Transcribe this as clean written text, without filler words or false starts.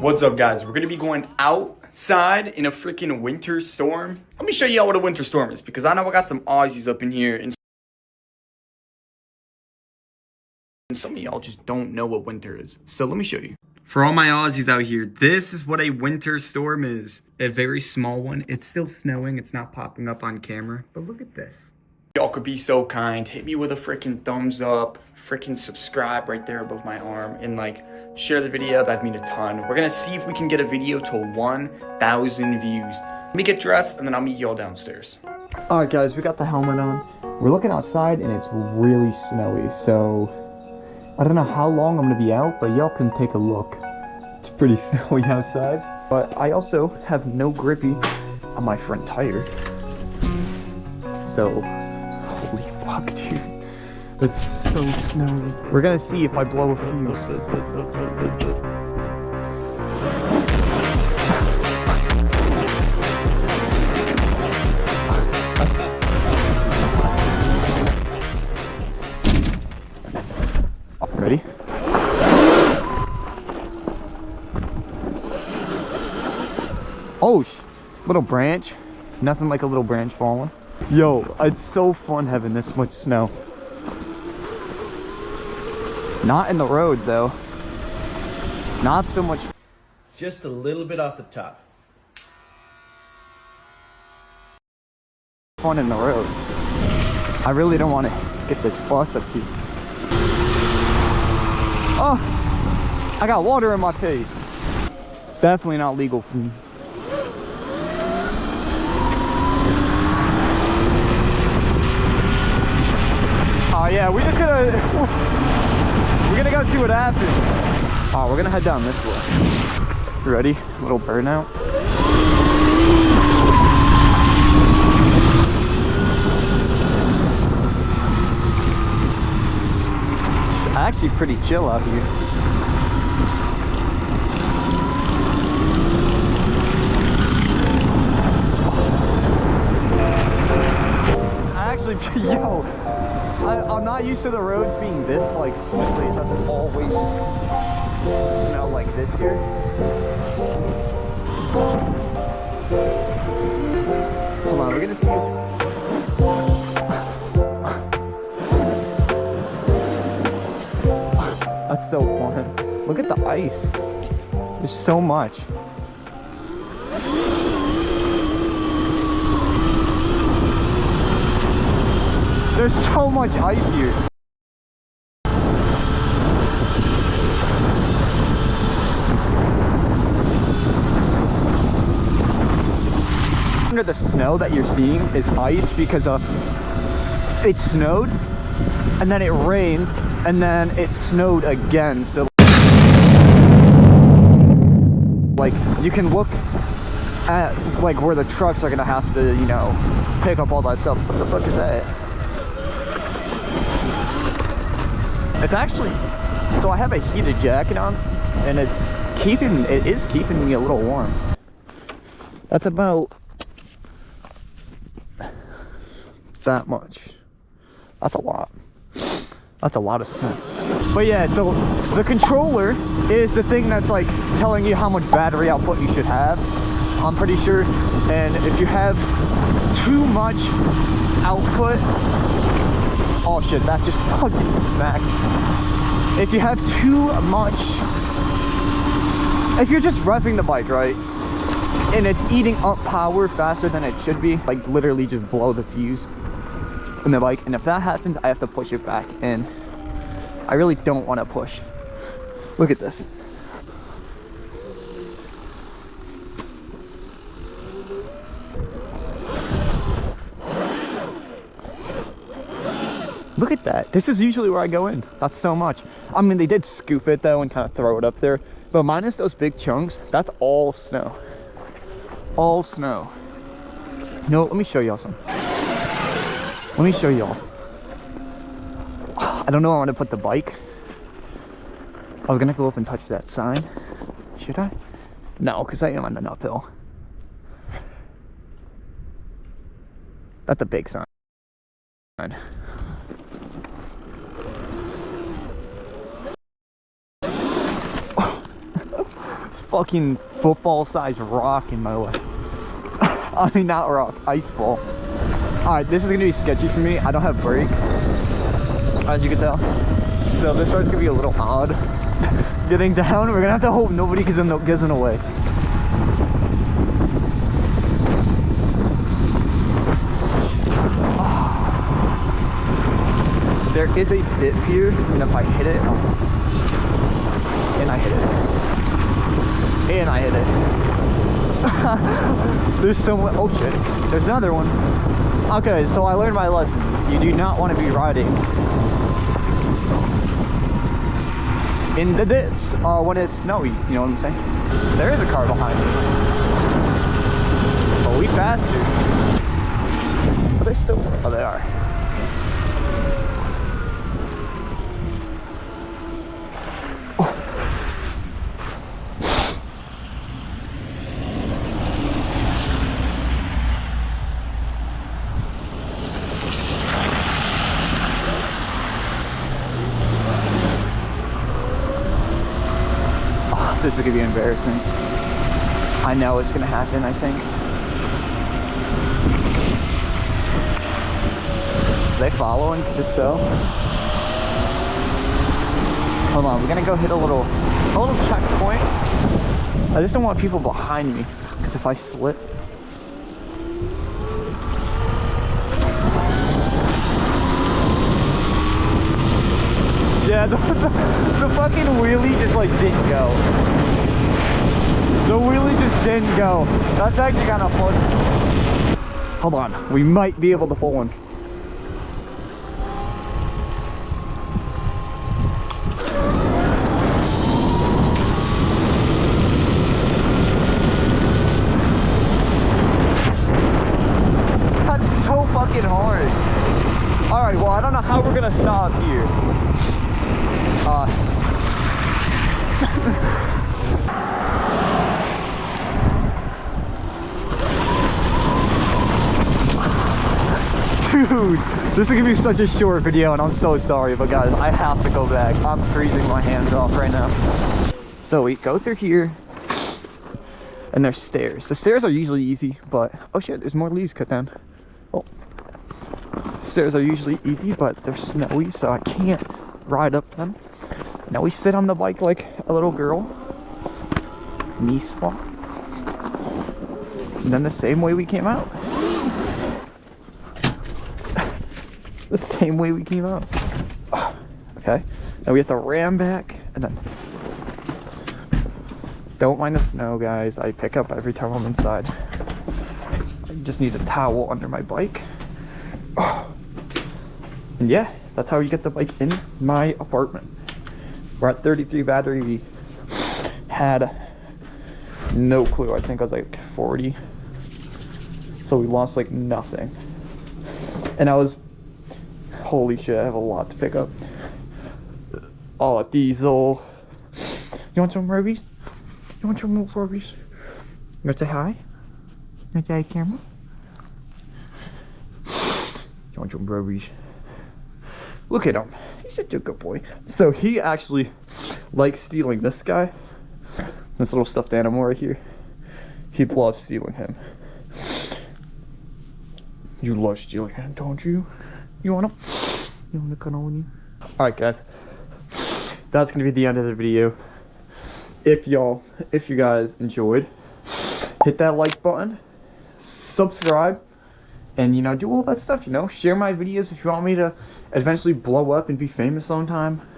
What's up, guys? We're gonna be going outside in a freaking winter storm. Let me show you all what a winter storm is, because I know I got some Aussies up in here and some of y'all just don't know what winter is. So let me show you. For all my Aussies out here, this is what a winter storm is. A very small one. It's still snowing. It's not popping up on camera, but look at this. Y'all could be so kind. Hit me with a freaking thumbs up. Freaking subscribe right there above my arm. And like, share the video. That'd mean a ton. We're gonna see if we can get a video to 1,000 views. Let me get dressed and then I'll meet y'all downstairs. Alright guys, we got the helmet on. We're looking outside and it's really snowy. So, I don't know how long I'm gonna be out, but y'all can take a look. It's pretty snowy outside. But I also have no grippy on my front tire. So, holy fuck, dude. It's so snowy. We're gonna see if I blow a fuse. Ready? Oh, little branch. Nothing like a little branch falling. Yo, it's so fun having this much snow. Not in the road though. Not so much. Just a little bit off the top. Fun in the road. I really don't want to get this bus up here. Oh, I got water in my face. Definitely not legal for me. Oh yeah, we're gonna go see what happens. Oh, we're gonna head down this way. Ready? Little burnout. Actually pretty chill out here. Actually, yo, I'm not used to the roads being this like snowy. It doesn't always snow like this here. Hold on, we're gonna see. That's so fun. Look at the ice. There's so much. There's so much ice here. Under the snow that you're seeing is ice because it snowed and then it rained and then it snowed again. So like you can look at like where the trucks are gonna have to, you know, pick up all that stuff. What the fuck is that? It's actually, so I have a heated jacket on and it is keeping me a little warm. That's about that much. That's a lot. That's a lot of snow. But yeah, so the controller is the thing that's like telling you how much battery output you should have, I'm pretty sure. And if you have too much output, oh shit, that just fucking smacked. If you have too much, if you're just revving the bike, right, and it's eating up power faster than it should be, like literally just blow the fuse in the bike. And if that happens, I have to push it back, and I really don't want to push. Look at this. Look at that. This is usually where I go in. That's so much. I mean, they did scoop it though and kind of throw it up there, but minus those big chunks, that's all snow. All snow. You know, let me show y'all something. Let me show y'all. I don't know where I want to put the bike. I was gonna go up and touch that sign. Should I? No, because I am on an uphill. That's a big sign. fucking football-sized rock in my way. I mean, not rock, ice ball. Alright, this is gonna be sketchy for me. I don't have brakes, as you can tell. So this road's gonna be a little odd. Getting down, we're gonna have to hope nobody gets in the way. There is a dip here, and if I hit it, and I hit it, and I hit it. There's so much, oh shit, there's another one. Okay, so I learned my lesson. You do not want to be riding in the dips when it's snowy, you know what I'm saying? There is a car behind me. But we faster. Are they still? Oh, they are. This is gonna be embarrassing. I know it's gonna happen, I think. Are they following? Because if so, hold on, we're gonna go hit a little checkpoint. I just don't want people behind me, because if I slip. Yeah, the fucking wheelie just like didn't go. The wheelie just didn't go. That's actually kind of fun. Hold on, we might be able to pull one. That's so fucking hard. Alright, well I don't know how we're gonna stop here. Dude, this is gonna be such a short video and I'm so sorry, but guys, I have to go back. I'm freezing my hands off right now. So we go through here and there's stairs. The stairs are usually easy, but oh shit, there's more leaves cut down. Oh. Stairs are usually easy, but they're snowy, so I can't ride up them. Now we sit on the bike like a little girl. Knee swap. And then the same way we came out. The same way we came out. Okay. Now we have to ram back and then. Don't mind the snow, guys. I pick up every time I'm inside. I just need a towel under my bike. And yeah, that's how you get the bike in my apartment. We're at 33 battery. We had no clue. I think I was like 40. So we lost like nothing. And I was, holy shit, I have a lot to pick up. Oh, a diesel. You want some rubies? You want some more rubies? You want to say hi? You want to say hi, camera? You want some rubies? Look at him. He's such a good boy. So he actually likes stealing this guy. This little stuffed animal right here. He loves stealing him. You love stealing him, don't you? You want him? You want to cuddle with you? Alright guys. That's going to be the end of the video. If you guys enjoyed, hit that like button. Subscribe. And, you know, do all that stuff, you know. Share my videos if you want me to eventually blow up and be famous sometime.